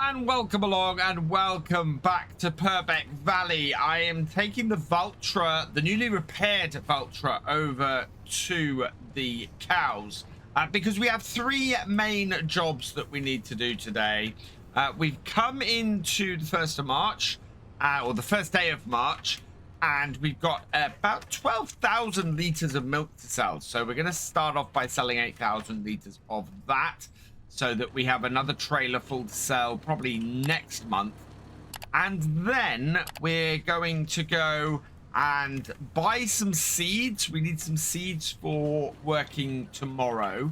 and welcome along and welcome back to Purbeck Valley. I am taking the Valtra, the newly repaired Valtra, over to the cows because we have three main jobs that we need to do today. We've come into the 1st of March, or the first day of March, and we've got about 12,000 litres of milk to sell. So we're going to start off by selling 8,000 litres of that, so that we have another trailer full to sell probably next month. And then we're going to go and buy some seeds. We need some seeds for working tomorrow,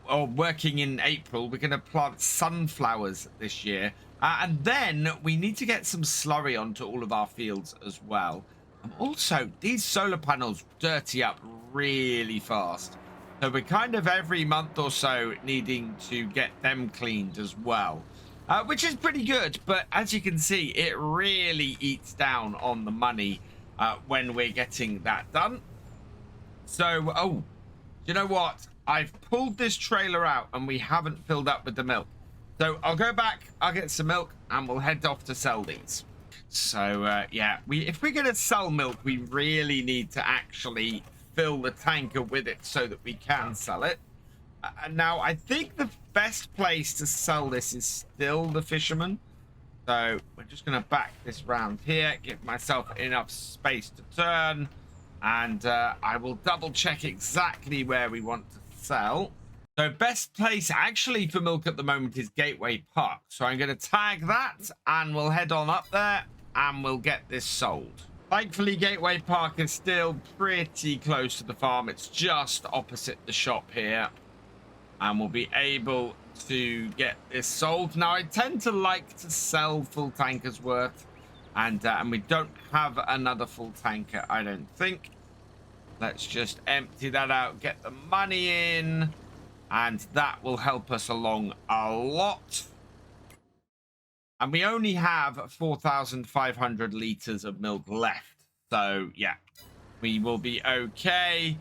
or working in April. We're going to plant sunflowers this year. And then we need to get some slurry onto all of our fields as well. And also, these solar panels dirty up really fast. So we're kind of every month or so needing to get them cleaned as well, which is pretty good. But as you can see, it really eats down on the money when we're getting that done. So, oh, you know what? I've pulled this trailer out and we haven't filled up with the milk. So I'll go back, I'll get some milk, and we'll head off to sell these. So, yeah, if we're going to sell milk, we really need to actually fill the tanker with it so that we can sell it. Now, I think the best place to sell this is still the fisherman. So we're just going to back this round here, give myself enough space to turn, and I will double check exactly where we want to sell. So best place actually for milk at the moment is Gateway Park. So I'm going to tag that and we'll head on up there and we'll get this sold. Thankfully, Gateway Park is still pretty close to the farm. It's just opposite the shop here. And we'll be able to get this sold. Now, I tend to like to sell full tankers worth. And we don't have another full tanker, I don't think. Let's just empty that out, get the money in. And that will help us along a lot. And we only have 4,500 litres of milk left. So, yeah, we will be okay.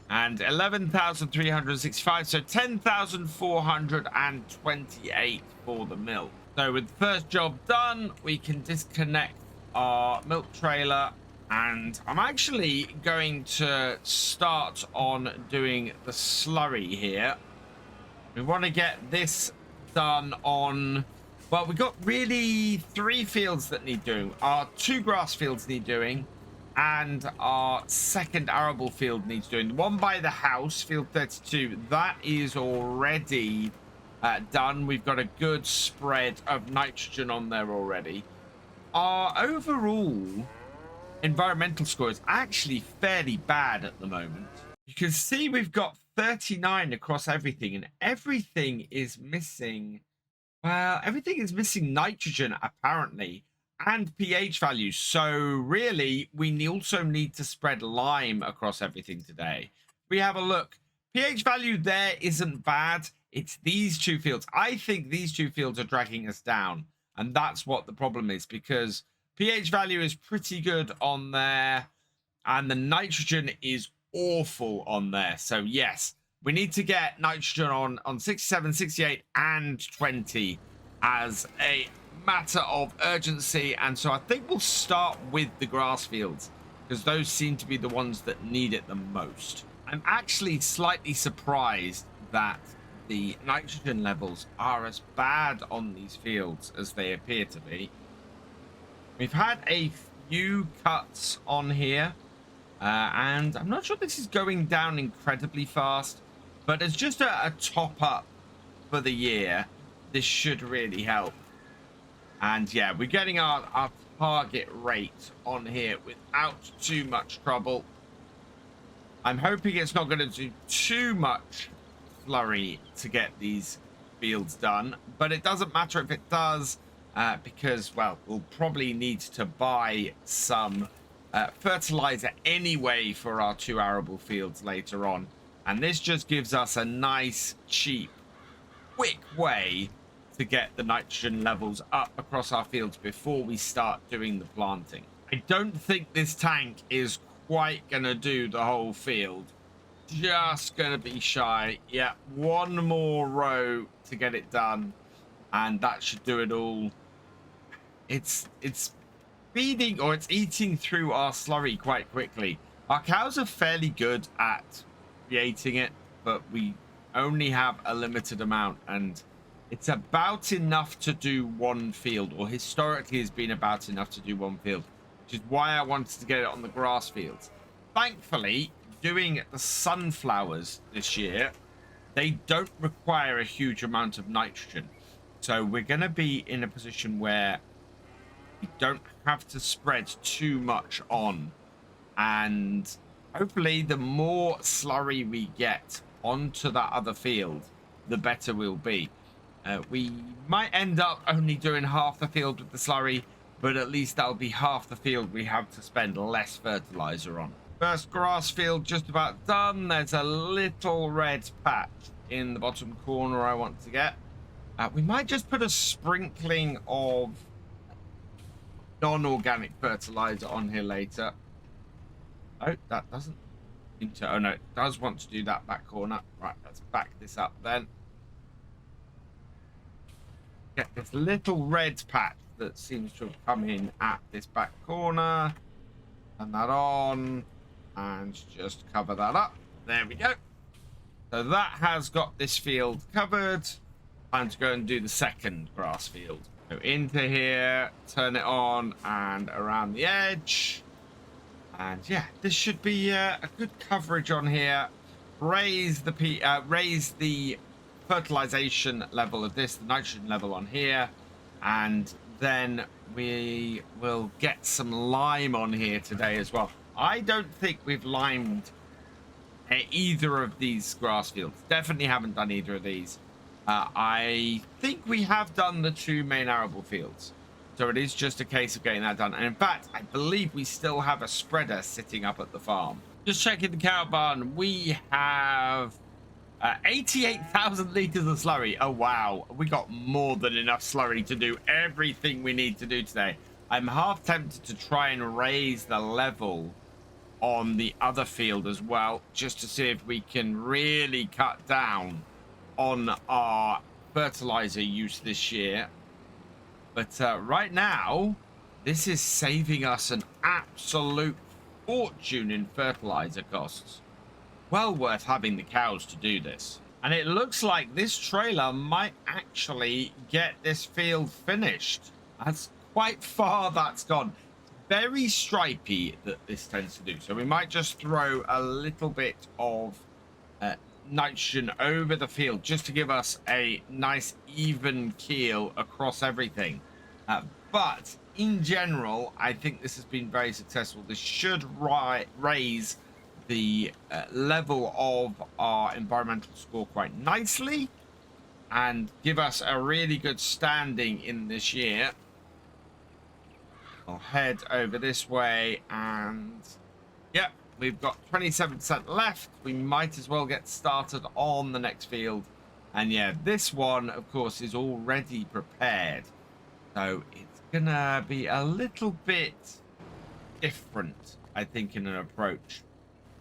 And 11,365. So, 10,428 for the milk. So, with the first job done, we can disconnect our milk trailer. And I'm actually going to start on doing the slurry here. We want to get this done on, well, we've got really 3 fields that need doing. Our 2 grass fields need doing, and our second arable field needs doing. The one by the house, field 32, that is already done. We've got a good spread of nitrogen on there already. Our overall environmental score is actually fairly bad at the moment. You can see we've got 39 across everything, and everything is missing, well, everything is missing nitrogen apparently, and pH values. So really we also need to spread lime across everything today. We have a look. pH value there isn't bad. It's these 2 fields. I think these 2 fields are dragging us down, and that's what the problem is, because pH value is pretty good on there, and the nitrogen is awful on there. So yes, we need to get nitrogen on 67, 68, and 20 as a matter of urgency. And so I think we'll start with the grass fields, because those seem to be the ones that need it the most. I'm actually slightly surprised that the nitrogen levels are as bad on these fields as they appear to be. We've had a few cuts on here, and I'm not sure this is going down incredibly fast, but as just a top up for the year, this should really help. And yeah, we're getting our target rate on here without too much trouble. I'm hoping it's not going to do too much flurry to get these fields done, but it doesn't matter if it does. Because, well, we'll probably need to buy some fertilizer anyway for our 2 arable fields later on. And this just gives us a nice, cheap, quick way to get the nitrogen levels up across our fields before we start doing the planting. I don't think this tank is quite going to do the whole field. Just going to be shy. Yeah, 1 more row to get it done. and that should do it all. It's feeding, or it's eating through our slurry quite quickly. Our cows are fairly good at creating it, but we only have a limited amount, and it's about enough to do one field, or historically has been about enough to do one field, which is why I wanted to get it on the grass fields. Thankfully, doing the sunflowers this year, they don't require a huge amount of nitrogen. So we're going to be in a position where we don't have to spread too much on. And hopefully the more slurry we get onto that other field, the better we'll be. We might end up only doing half the field with the slurry, but at least that'll be half the field we have to spend less fertilizer on. First grass field just about done. There's a little red patch in the bottom corner I want to get. We might just put a sprinkling of non-organic fertilizer on here later. Oh, that doesn't seem to. Oh no, it does want to do that back corner. Right, let's back this up then. Get this little red patch that seems to have come in at this back corner. Turn that on and just cover that up. There we go. So that has got this field covered. Time to go and do the second grass field. Go into here, turn it on and around the edge. And yeah, this should be a good coverage on here. Raise the fertilization level of this, the nitrogen level on here, and then we will get some lime on here today as well. I don't think we've limed either of these grass fields. Definitely haven't done either of these. I think we have done the two main arable fields, so it is just a case of getting that done. And in fact, I believe we still have a spreader sitting up at the farm. Just checking the cow barn, we have 88,000 liters of slurry. Oh wow, we got more than enough slurry to do everything we need to do today. I'm half tempted to try and raise the level on the other field as well, just to see if we can really cut down on our fertilizer use this year. But right now, this is saving us an absolute fortune in fertilizer costs. Well worth having the cows to do this. And it looks like this trailer might actually get this field finished. That's quite far that's gone. Very stripy that this tends to do. So we might just throw a little bit of nitrogen over the field just to give us a nice even keel across everything. But in general, I think this has been very successful. This should raise the level of our environmental score quite nicely and give us a really good standing in this year. I'll head over this way, and yep, we've got 27% left. We might as well get started on the next field. And yeah, this one of course is already prepared, so it's gonna be a little bit different, I think, in an approach.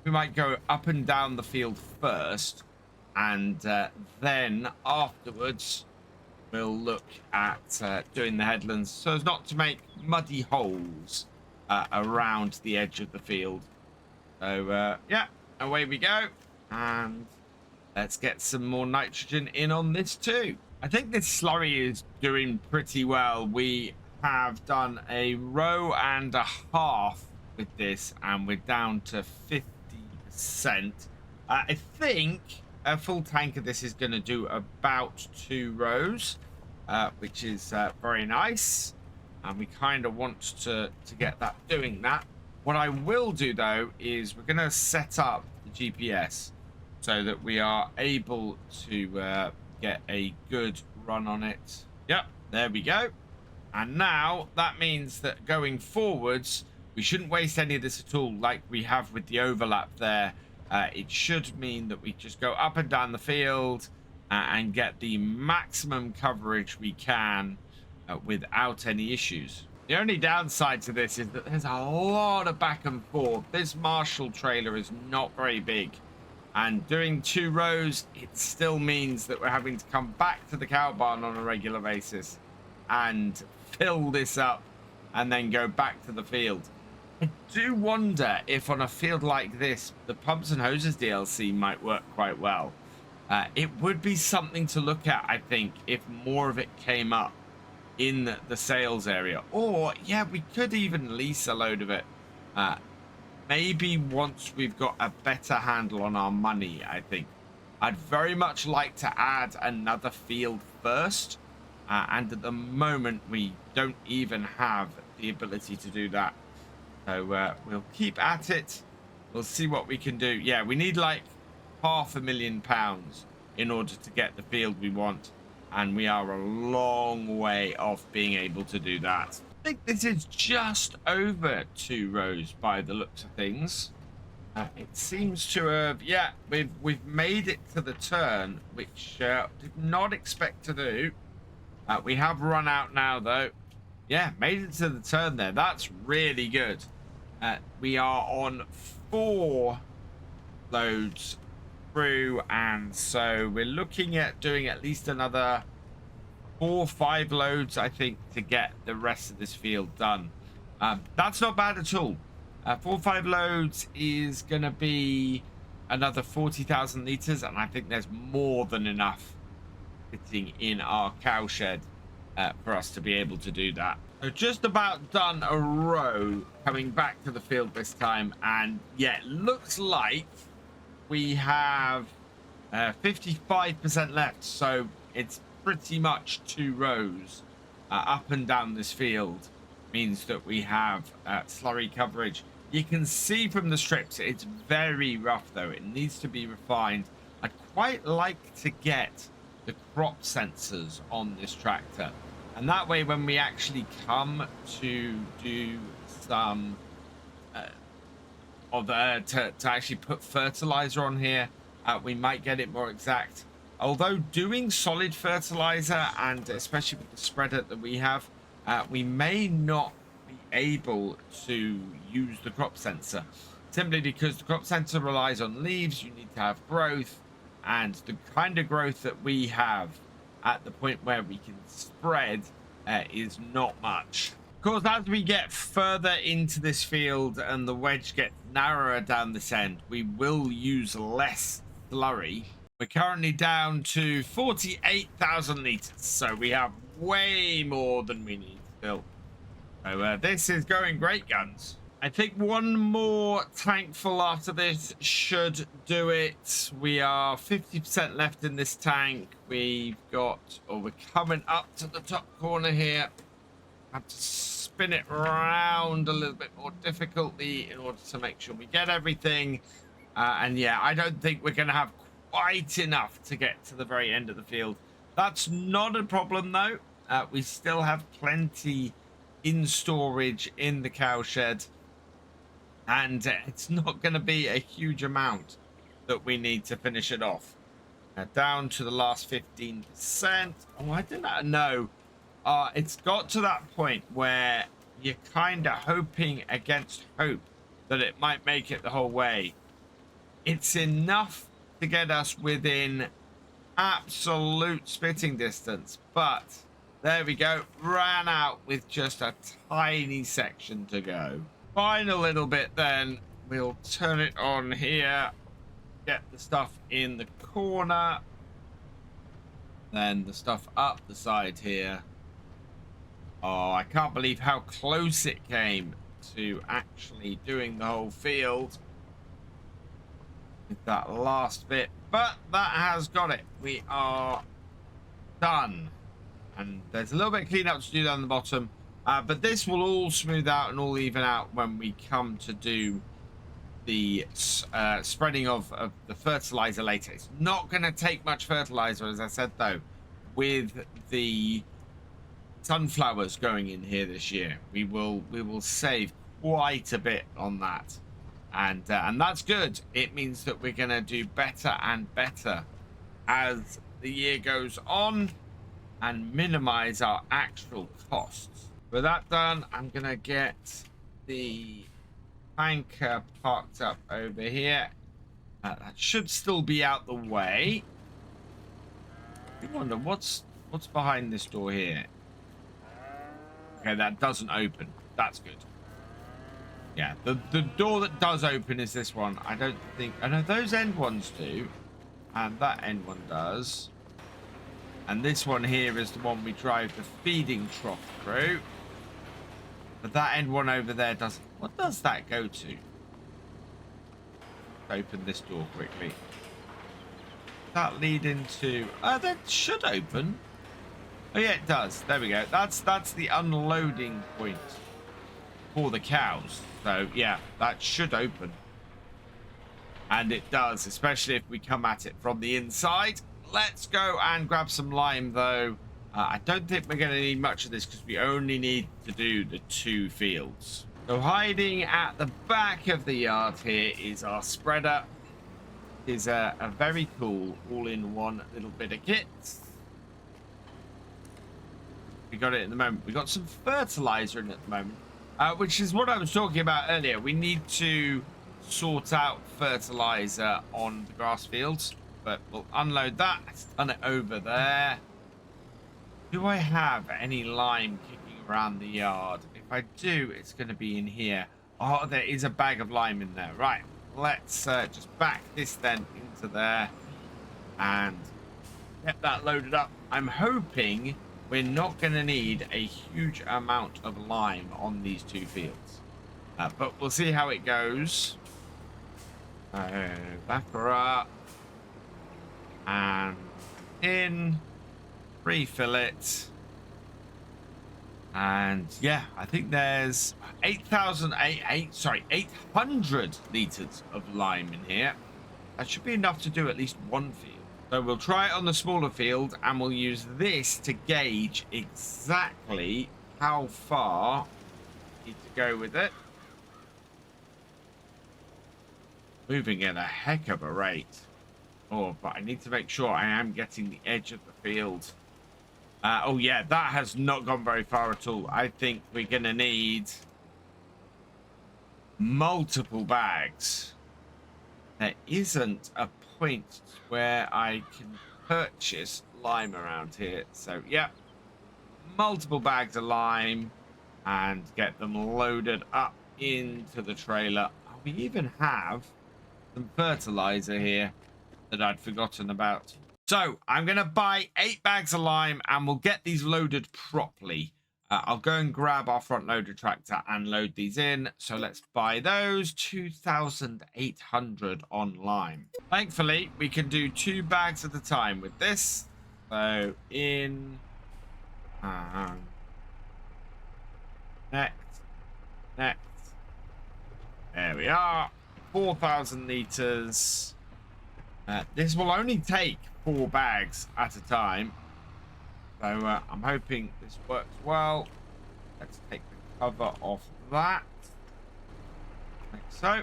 We might go up and down the field first, and then afterwards we'll look at doing the headlands so as not to make muddy holes around the edge of the field. So yeah, away we go, and let's get some more nitrogen in on this too. I think this slurry is doing pretty well. We have done a row and a half with this, and we're down to 50%. I think a full tank of this is going to do about 2 rows, which is very nice, and we kind of want to get that doing that. What I will do though is we're going to set up the GPS so that we are able to get a good run on it. Yep, there we go. And now that means that going forwards, we shouldn't waste any of this at all like we have with the overlap there. It should mean that we just go up and down the field and get the maximum coverage we can without any issues. The only downside to this is that there's a lot of back and forth. This Marshall trailer is not very big. And doing 2 rows, it still means that we're having to come back to the cow barn on a regular basis and fill this up and then go back to the field. I do wonder if on a field like this, the pumps and hoses DLC might work quite well. It would be something to look at, I think, if more of it came up in the sales area. Or, yeah, we could even lease a load of it. Maybe once we've got a better handle on our money, I think. I'd very much like to add another field first. And at the moment, we don't even have the ability to do that. So we'll keep at it. We'll see what we can do. Yeah, we need like £500,000 in order to get the field we want. And we are a long way off being able to do that. I think this is just over 2 rows by the looks of things. It seems to have, yeah, we've made it to the turn, which did not expect to do. We have run out now, though. Yeah, made it to the turn there. That's really good. We are on 4 loads through, and so we're looking at doing at least another 4 or 5 loads, I think, to get the rest of this field done. That's not bad at all. 4 or 5 loads is going to be another 40,000 litres, and I think there's more than enough sitting in our cow shed for us to be able to do that. So just about done a row coming back to the field this time, and yeah, it looks like we have 55% left, so it's pretty much 2 rows up and down this field. Means that we have slurry coverage. You can see from the strips it's very rough, though. It needs to be refined. I'd quite like to get the crop sensors on this tractor, and that way when we actually come to do some to actually put fertilizer on here, we might get it more exact. Although doing solid fertilizer, and especially with the spreader that we have, we may not be able to use the crop sensor, simply because the crop sensor relies on leaves. You need to have growth, and the kind of growth that we have at the point where we can spread is not much. Of course, as we get further into this field and the wedge gets narrower down this end, we will use less slurry. We're currently down to 48,000 litres, so we have way more than we need still. So this is going great guns. I think 1 more tank full after this should do it. We are 50% left in this tank. We've got, or we're coming up to the top corner here. Have to spin it around a little bit more difficultly in order to make sure we get everything. And yeah, I don't think we're going to have quite enough to get to the very end of the field. That's not a problem, though. We still have plenty in storage in the cow shed, and it's not going to be a huge amount that we need to finish it off. Down to the last 15%. Oh, I didn't know. It's got to that point where you're kind of hoping against hope that it might make it the whole way. It's enough to get us within absolute spitting distance, but there we go, ran out with just a tiny section to go. Final little bit, then we'll turn it on here, get the stuff in the corner, then the stuff up the side here. Oh, I can't believe how close it came to actually doing the whole field with that last bit, but that has got it. We are done, and there's a little bit of cleanup to do down the bottom, but this will all smooth out and all even out when we come to do the spreading of the fertilizer later. It's not going to take much fertilizer, as I said, though, with the sunflowers going in here this year. We will save quite a bit on that, and that's good. It means that we're going to do better and better as the year goes on and minimize our actual costs. With that done, I'm going to get the tanker parked up over here, That should still be out the way. I wonder what's behind this door here. Okay, that doesn't open. That's good. Yeah, the door that does open is this one. I don't think... I know those end ones do. And that end one does. And this one here is the one we drive the feeding trough through. But that end one over there doesn't... What does that go to? Open this door quickly. That lead into... that should open. Oh yeah, it does. There we go. That's the unloading point for the cows. So yeah, that should open. And it does, especially if we come at it from the inside. Let's go and grab some lime though. I don't think we're going to need much of this because we only need to do the 2 fields. So hiding at the back of the yard here is our spreader. Is a very cool all-in-one little bit of kit. We got it at the moment. We got some fertilizer in at the moment, which is what I was talking about earlier. We need to sort out fertilizer on the grass fields, but we'll unload that. Done it over there. Do I have any lime kicking around the yard? If I do, it's going to be in here. Oh, there is a bag of lime in there. Right, let's just back this then into there and get that loaded up. I'm hoping we're not going to need a huge amount of lime on these 2 fields. But we'll see how it goes. Back her up. And in. Refill it. And yeah, I think there's 800 litres of lime in here. That should be enough to do at least 1 field. So we'll try it on the smaller field and we'll use this to gauge exactly how far we need to go with it. Moving at a heck of a rate. Oh, but I need to make sure I am getting the edge of the field. Oh yeah, that has not gone very far at all. I think we're going to need multiple bags. There isn't a point where I can purchase lime around here. So yeah, multiple bags of lime and get them loaded up into the trailer. We even have some fertilizer here that I'd forgotten about. So I'm going to buy 8 bags of lime and we'll get these loaded properly. I'll go and grab our front loader tractor and load these in. So let's buy those. 2,800 on lime. Thankfully, we can do 2 bags at a time with this. So in... next. There we are. 4,000 litres. This will only take 4 bags at a time. So I'm hoping this works well. Let's take the cover off that. Like so.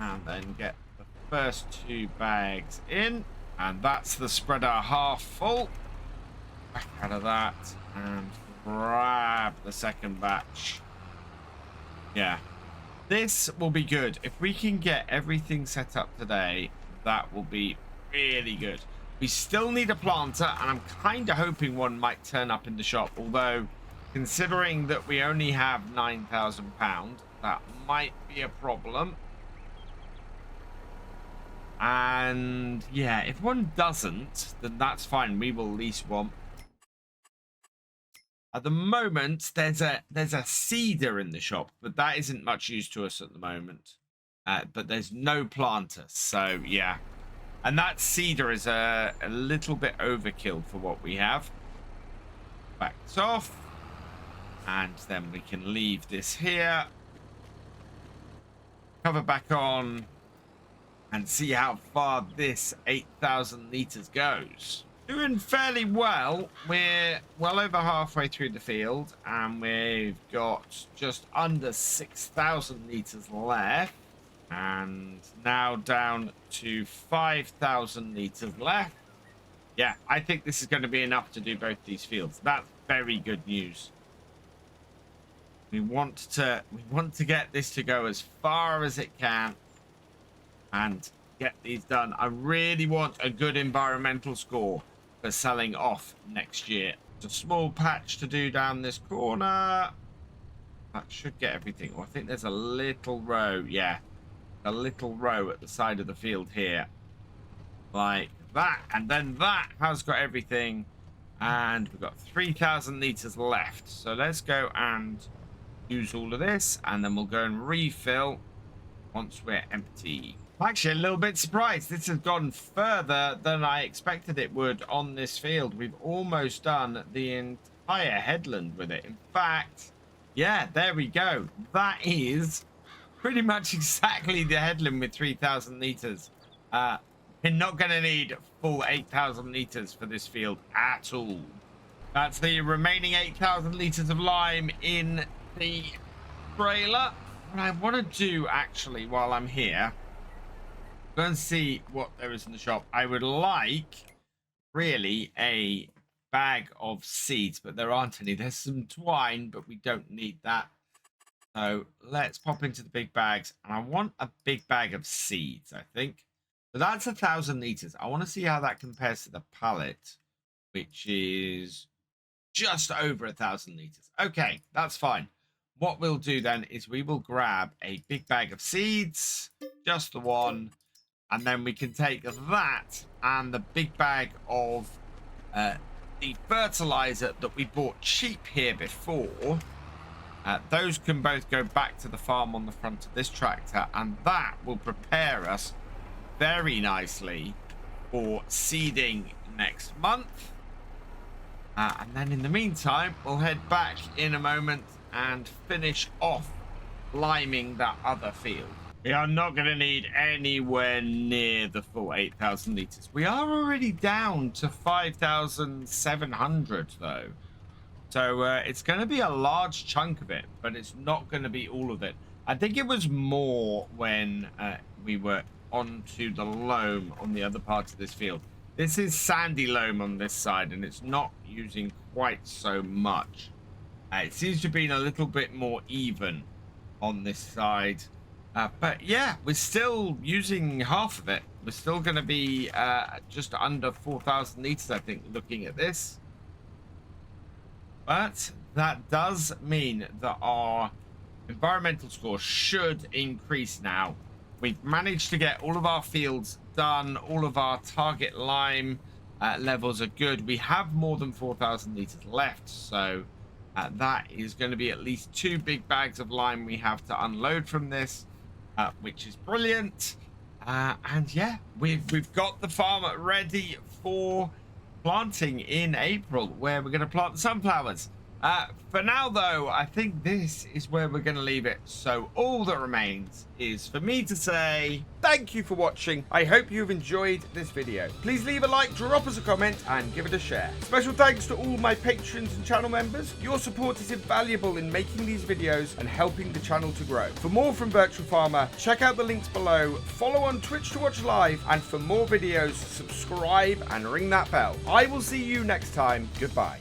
And then get the first 2 bags in. And that's the spreader half full. Back out of that. And grab the second batch. Yeah. This will be good. If we can get everything set up today, that will be really good. We still need a planter, and I'm kind of hoping one might turn up in the shop. Although, considering that we only have £9,000, that might be a problem. And yeah, if one doesn't, then that's fine. We will lease one. At the moment, there's a seeder in the shop, but that isn't much use to us at the moment. But there's no planter, so yeah. And that seeder is a little bit overkill for what we have. Back this off. And then we can leave this here. Cover back on. And see how far this 8,000 litres goes. Doing fairly well. We're well over halfway through the field. And we've got just under 6,000 litres left. And now down to 5,000 litres left. Yeah, I think this is going to be enough to do both these fields. That's very good news. We want to get this to go as far as it can and get these done. I really want a good environmental score for selling off next year. It's a small patch to do down this corner. That should get everything. Oh, I think there's a little row. Yeah, a little row at the side of the field here. Like that. And then that has got everything. And we've got 3,000 litres left. So let's go and use all of this. And then we'll go and refill once we're empty. I'm actually a little bit surprised. This has gone further than I expected it would on this field. We've almost done the entire headland with it. In fact, yeah, there we go. That is pretty much exactly the headland with 3,000 litres. We're not going to need full 8,000 litres for this field at all. That's the remaining 8,000 litres of lime in the trailer. What I want to do, actually, while I'm here, go and see what there is in the shop. I would like, really, a bag of seeds, but there aren't any. There's some twine, but we don't need that. So let's pop into the big bags. And I want a big bag of seeds, I think. So that's 1,000 litres. I want to see how that compares to the pallet, which is just over 1,000 litres. Okay, that's fine. What we'll do then is we will grab a big bag of seeds, just the one, and then we can take that and the big bag of the fertilizer that we bought cheap here before. Those can both go back to the farm on the front of this tractor, and that will prepare us very nicely for seeding next month. And then in the meantime, we'll head back in a moment and finish off liming that other field. We are not going to need anywhere near the full 8,000 litres. We are already down to 5,700 though. So it's going to be a large chunk of it, but it's not going to be all of it. I think it was more when we were onto the loam on the other part of this field. This is sandy loam on this side, and it's not using quite so much. It seems to have been a little bit more even on this side. But yeah, we're still using half of it. We're still going to be just under 4,000 litres, I think, looking at this. But that does mean that our environmental score should increase now. We've managed to get all of our fields done. All of our target lime levels are good. We have more than 4,000 litres left. So that is going to be at least 2 big bags of lime we have to unload from this, which is brilliant. And yeah, we've got the farm ready for planting in April, where we're going to plant the sunflowers. For now, though, I think this is where we're going to leave it. So all that remains is for me to say thank you for watching. I hope you've enjoyed this video. Please leave a like, drop us a comment, and give it a share. Special thanks to all my patrons and channel members. Your support is invaluable in making these videos and helping the channel to grow. For more from Virtual Farmer, check out the links below. Follow on Twitch to watch live, and for more videos, subscribe and ring that bell. I will see you next time. Goodbye.